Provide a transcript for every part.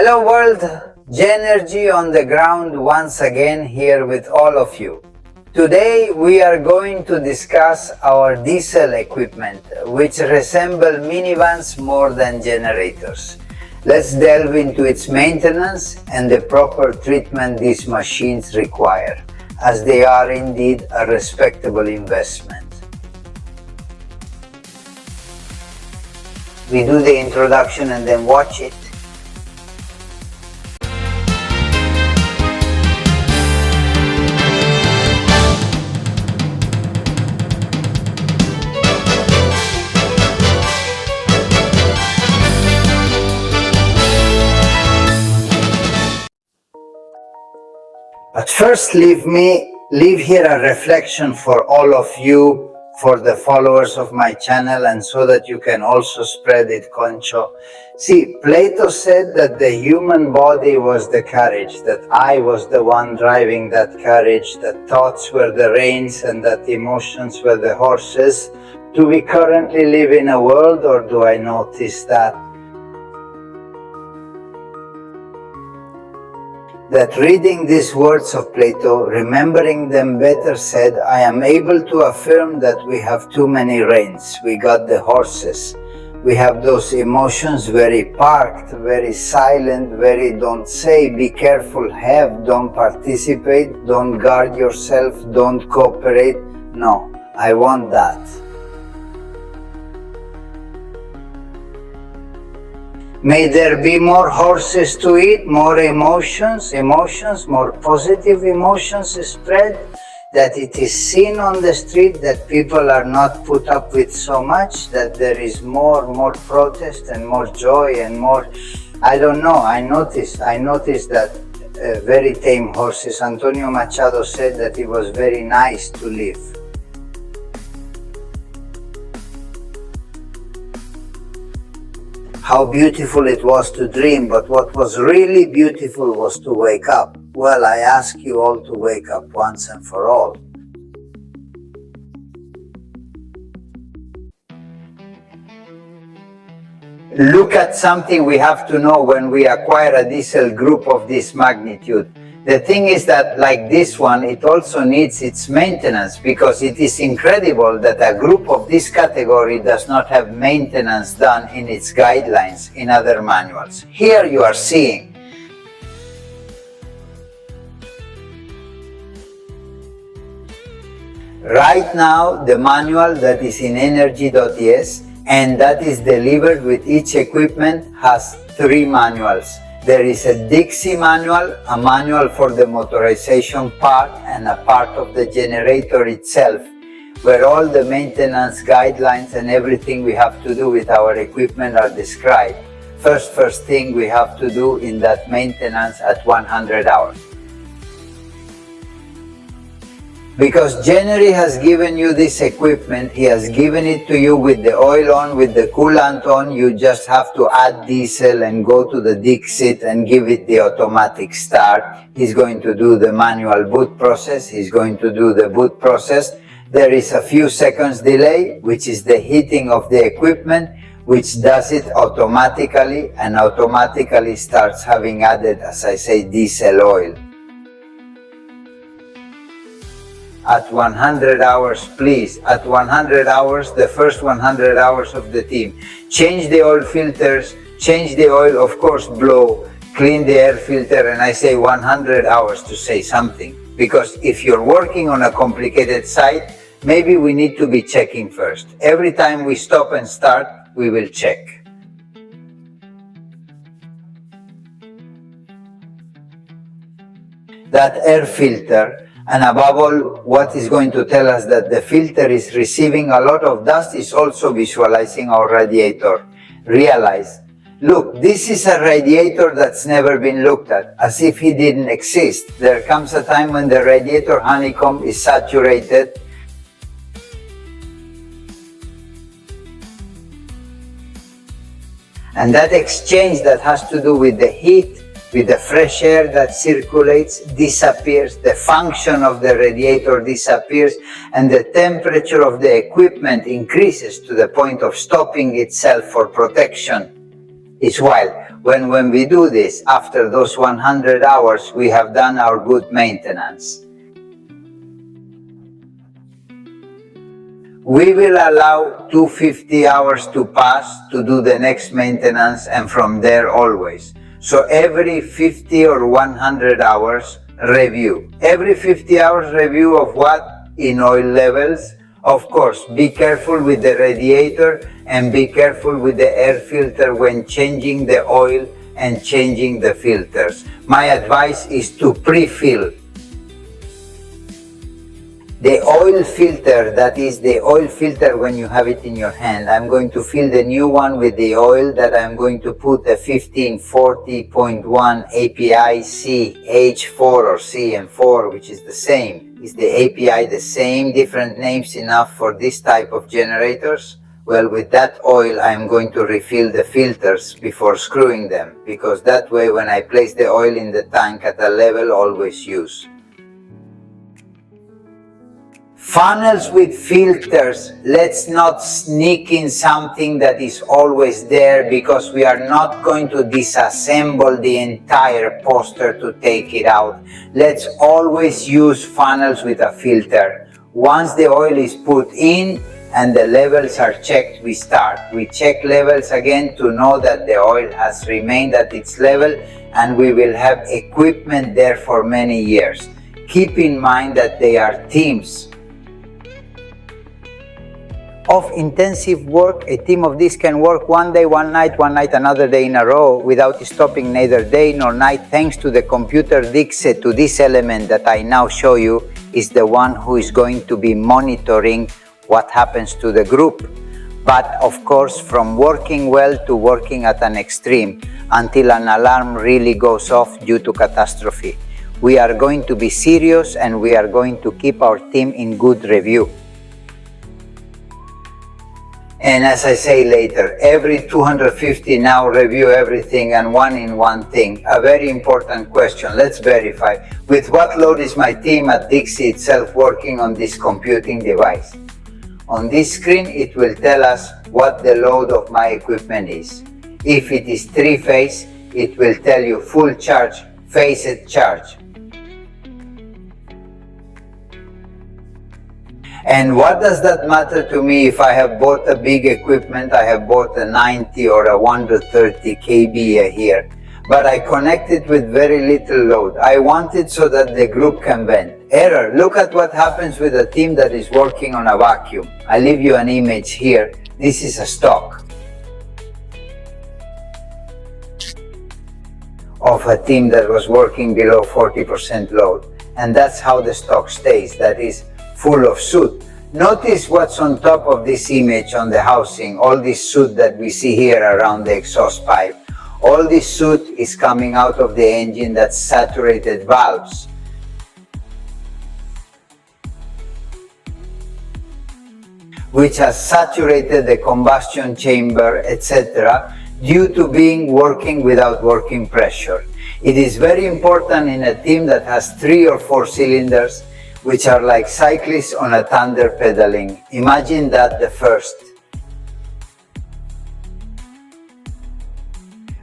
Hello world, Genergy on the ground once again here with all of you. Today we are going to discuss our diesel equipment, which resemble minivans more than generators. Let's delve into its maintenance and the proper treatment these machines require, as they are indeed a respectable investment. We do the introduction and then watch it. But first leave here a reflection for all of you, for the followers of my channel, and so that you can also spread it, concho. See, Plato said that the human body was the carriage, that I was the one driving that carriage, that thoughts were the reins and that emotions were the horses. Do we currently live in a world, or do I notice that reading these words of Plato, remembering them better said, I am able to affirm that we have too many reins. We got the horses. We have those emotions very parked, very silent, very don't say, be careful, have, don't participate, don't guard yourself, don't cooperate. No, I want that. May there be more horses to eat, more emotions, more positive emotions spread, that it is seen on the street, that people are not put up with so much, that there is more protest and more joy and more, I don't know, I noticed that very tame horses. Antonio Machado said that it was very nice to live. How beautiful it was to dream, but what was really beautiful was to wake up. Well, I ask you all to wake up once and for all. Look at something we have to know when we acquire a diesel group of this magnitude. The thing is that, like this one, it also needs its maintenance, because it is incredible that a group of this category does not have maintenance done in its guidelines in other manuals. Here you are seeing right now the manual that is in Genergy.es and that is delivered with each equipment has 3 manuals. There is a Dixie manual, a manual for the motorization part, and a part of the generator itself, where all the maintenance guidelines and everything we have to do with our equipment are described. First thing we have to do in that maintenance at 100 hours. Because Genergy has given you this equipment, he has given it to you with the oil on, with the coolant on. You just have to add diesel and go to the Dixit and give it the automatic start. He's going to do the manual boot process. He's going to do the boot process. There is a few seconds delay, which is the heating of the equipment, which does it automatically and automatically starts having added, as I say, diesel oil. At 100 hours, please, at 100 hours, the first 100 hours of the team, change the oil filters, change the oil, of course, blow, clean the air filter, and I say 100 hours to say something. Because if you're working on a complicated site, maybe we need to be checking first. Every time we stop and start, we will check. That air filter, and above all, what is going to tell us that the filter is receiving a lot of dust is also visualizing our radiator. Realize, look, this is a radiator that's never been looked at, as if he didn't exist. There comes a time when the radiator honeycomb is saturated. And that exchange that has to do with the heat, with the fresh air that circulates, disappears, the function of the radiator disappears, and the temperature of the equipment increases to the point of stopping itself for protection. It's wild. When we do this, after those 100 hours, we have done our good maintenance. We will allow 250 hours to pass to do the next maintenance, and from there always. So every 50 or 100 hours review. Every 50 hours review of what? In oil levels. Of course, be careful with the radiator and be careful with the air filter when changing the oil and changing the filters. My advice is to pre-fill. The oil filter, that is the oil filter when you have it in your hand, I'm going to fill the new one with the oil that I'm going to put a 1540.1 API CH4 or CM4, which is the same. Is the API the same, different names enough for this type of generators? Well, with that oil, I'm going to refill the filters before screwing them, because that way when I place the oil in the tank at a level, always use. Funnels with filters, let's not sneak in something that is always there, because we are not going to disassemble the entire poster to take it out. Let's always use funnels with a filter. Once the oil is put in and the levels are checked, we start. We check levels again to know that the oil has remained at its level, and we will have equipment there for many years. Keep in mind that they are teams of intensive work. A team of this can work one day, one night, another day in a row without stopping neither day nor night, thanks to the computer Dixit. To this element that I now show you is the one who is going to be monitoring what happens to the group. But of course, from working well to working at an extreme until an alarm really goes off due to catastrophe. We are going to be serious, and we are going to keep our team in good review. And as I say later, every 250 now review everything and one in one thing. A very important question, let's verify. With what load is my team at Dixie itself working on this computing device? On this screen, it will tell us what the load of my equipment is. If it is 3-phase, it will tell you full charge, phased charge. And what does that matter to me if I have bought a big equipment, I have bought a 90 or a 130 kVA here, but I connect it with very little load. I want it so that the group can vent. Error, look at what happens with a team that is working on a vacuum. I leave you an image here. This is a stock of a team that was working below 40% load. And that's how the stock stays, that is, full of soot. Notice what's on top of this image on the housing, all this soot that we see here around the exhaust pipe. All this soot is coming out of the engine, that's saturated valves. Which has saturated the combustion chamber, etc., due to working without working pressure. It is very important in a team that has 3 or 4 cylinders, which are like cyclists on a thunder pedaling. Imagine that the first.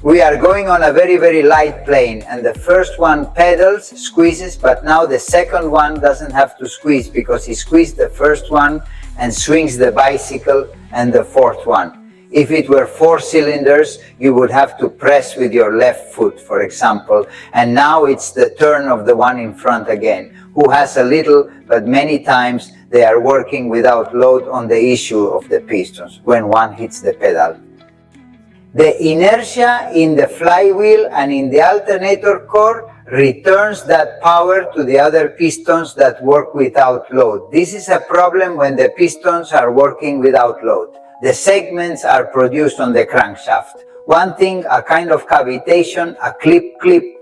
We are going on a very, very light plane, and the first one pedals, squeezes, but now the second one doesn't have to squeeze because he squeezed the first one and swings the bicycle and the fourth one. If it were 4 cylinders, you would have to press with your left foot, for example, and now it's the turn of the one in front again, who has a little, but many times they are working without load on the issue of the pistons when one hits the pedal. The inertia in the flywheel and in the alternator core returns that power to the other pistons that work without load. This is a problem when the pistons are working without load. The segments are produced on the crankshaft. One thing, a kind of cavitation, a clip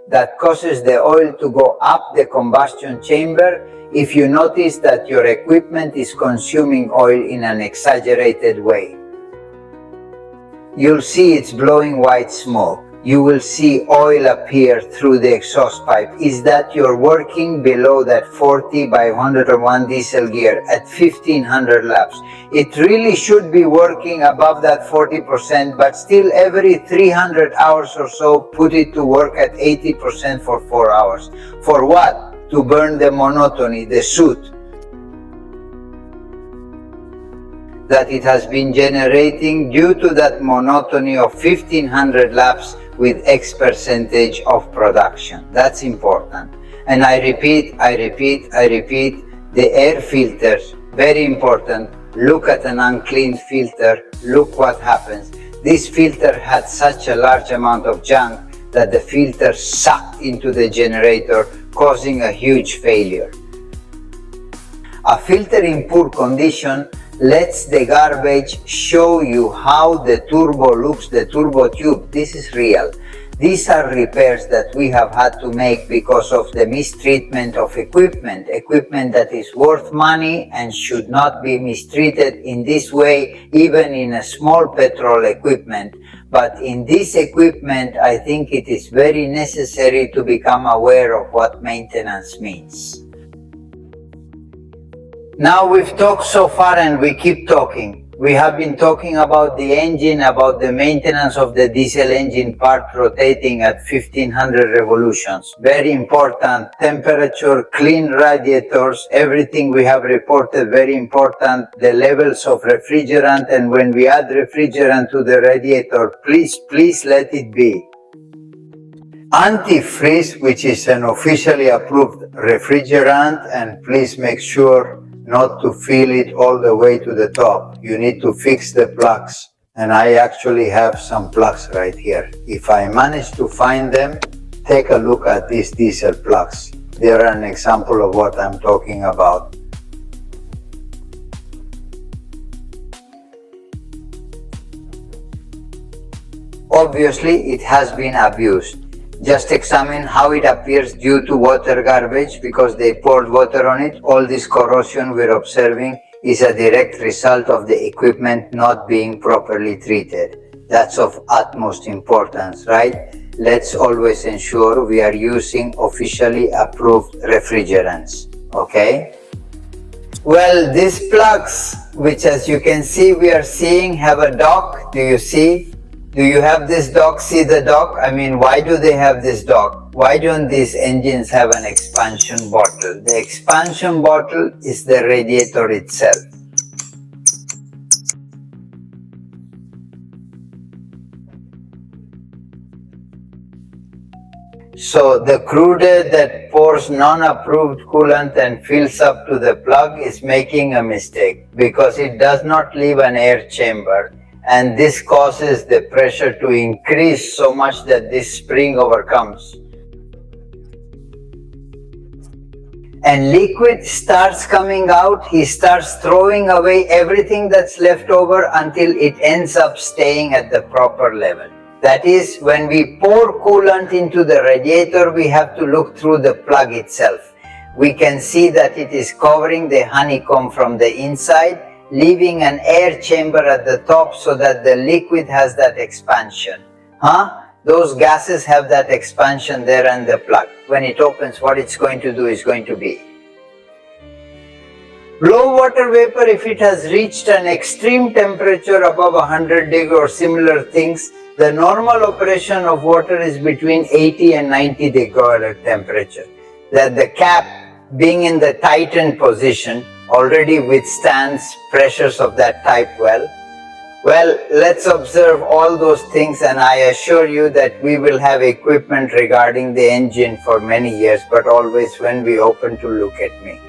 that causes the oil to go up the combustion chamber if you notice that your equipment is consuming oil in an exaggerated way. You'll see it's blowing white smoke. you will see oil appear through the exhaust pipe is that you're working below that 40 by 101 diesel gear at 1500 laps. It really should be working above that 40%, but still every 300 hours or so, put it to work at 80% for 4 hours. For what? To burn the monotony, the soot that it has been generating due to that monotony of 1500 laps with X percentage of production. That's important. And I repeat, the air filters, very important. Look at an unclean filter, look what happens. This filter had such a large amount of junk that the filter sucked into the generator, causing a huge failure. A filter in poor condition lets the garbage show you how the turbo looks, the turbo tube. This is real. These are repairs that we have had to make because of the mistreatment of equipment that is worth money and should not be mistreated in this way, even in a small petrol equipment. But in this equipment, I think it is very necessary to become aware of what maintenance means. Now we've talked so far and we keep talking. We have been talking about the engine, about the maintenance of the diesel engine part rotating at 1500 revolutions. Very important. Temperature, clean radiators, everything we have reported, very important. The levels of refrigerant, and when we add refrigerant to the radiator, please let it be antifreeze, which is an officially approved refrigerant, and please make sure not to fill it all the way to the top. You need to fix the plugs. And I actually have some plugs right here. If I manage to find them, take a look at these diesel plugs. They're an example of what I'm talking about. Obviously, it has been abused. Just examine how it appears due to water garbage because they poured water on it. All this corrosion we're observing is a direct result of the equipment not being properly treated. That's of utmost importance, right? Let's always ensure we are using officially approved refrigerants, okay? Well, these plugs, which as you can see we are seeing have a dock. Do you see? Do you have this dock? See the dock? I mean, why do they have this dock? Why don't these engines have an expansion bottle? The expansion bottle is the radiator itself. So the crude that pours non-approved coolant and fills up to the plug is making a mistake because it does not leave an air chamber. And this causes the pressure to increase so much that this spring overcomes. And liquid starts coming out, he starts throwing away everything that's left over until it ends up staying at the proper level. That is, when we pour coolant into the radiator, we have to look through the plug itself. We can see that it is covering the honeycomb from the inside, leaving an air chamber at the top so that the liquid has that expansion. Those gases have that expansion there and the plug. When it opens, what it's going to do is going to be low water vapor. If it has reached an extreme temperature above 100 degrees or similar things, the normal operation of water is between 80 and 90 degree temperature. That the cap, being in the tightened position, already withstands pressures of that type well. Well, let's observe all those things, and I assure you that we will have equipment regarding the engine for many years, but always when we open to look at me.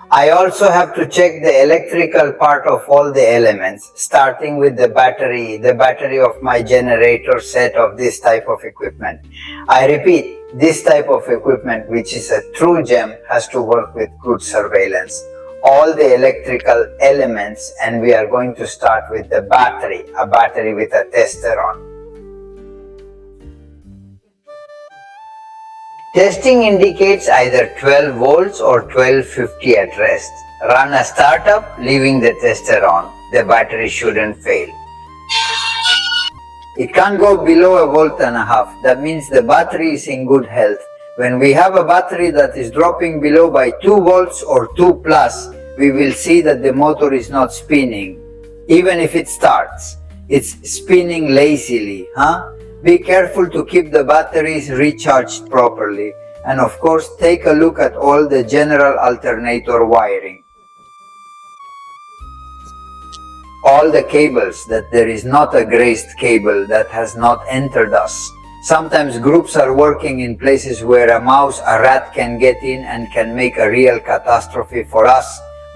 I also have to check the electrical part of all the elements, starting with the battery of my generator set of this type of equipment. I repeat, this type of equipment, which is a true gem, has to work with good surveillance. All the electrical elements, and we are going to start with the battery, a battery with a tester on. Testing indicates either 12 volts or 1250 at rest. Run a startup, leaving the tester on. The battery shouldn't fail. It can't go below 1.5 volts. That means the battery is in good health. When we have a battery that is dropping below by 2 volts or 2 plus, we will see that the motor is not spinning. Even if it starts, it's spinning lazily. Be careful to keep the batteries recharged properly. And of course, take a look at all the general alternator wiring. All the cables, that there is not a grazed cable that has not entered us. Sometimes groups are working in places where a mouse, a rat can get in and can make a real catastrophe for us.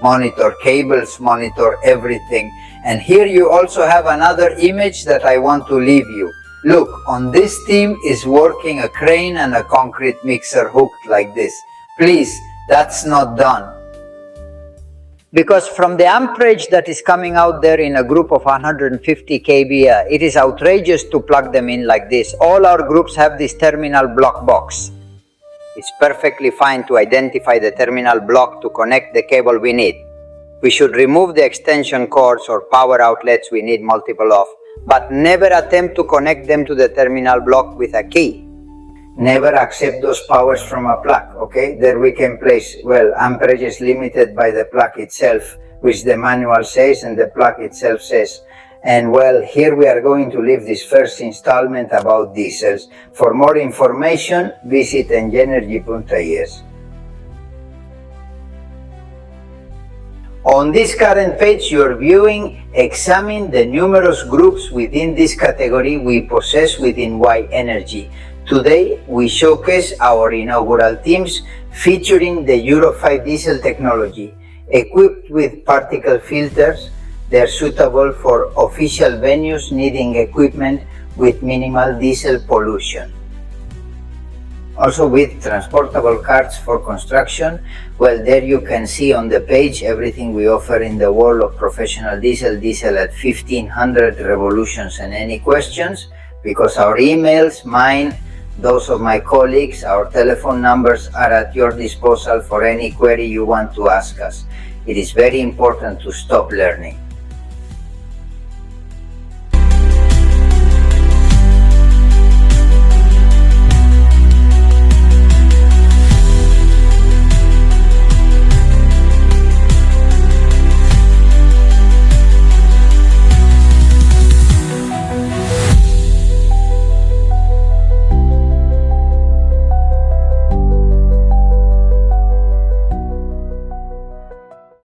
Monitor cables, monitor everything. And here you also have another image that I want to leave you. Look, on this team is working a crane and a concrete mixer hooked like this. Please, that's not done. Because from the amperage that is coming out there in a group of 150 kV, it is outrageous to plug them in like this. All our groups have this terminal block box. It's perfectly fine to identify the terminal block to connect the cable we need. We should remove the extension cords or power outlets we need multiple of, but never attempt to connect them to the terminal block with a key. Never accept those powers from a plug, okay? There we can place, well, amperage is limited by the plug itself, which the manual says and the plug itself says. And well, here we are going to leave this first installment about diesels. For more information, visit Genergy.es. On this current page you are viewing, examine the numerous groups within this category we possess within Y Energy. Today, we showcase our inaugural teams featuring the Euro 5 diesel technology. Equipped with particle filters, they are suitable for official venues needing equipment with minimal diesel pollution. Also with transportable carts for construction. Well, there you can see on the page everything we offer in the world of professional diesel at 1500 revolutions. And any questions, because our emails, mine, those of my colleagues, our telephone numbers are at your disposal for any query you want to ask us. It is very important to stop learning.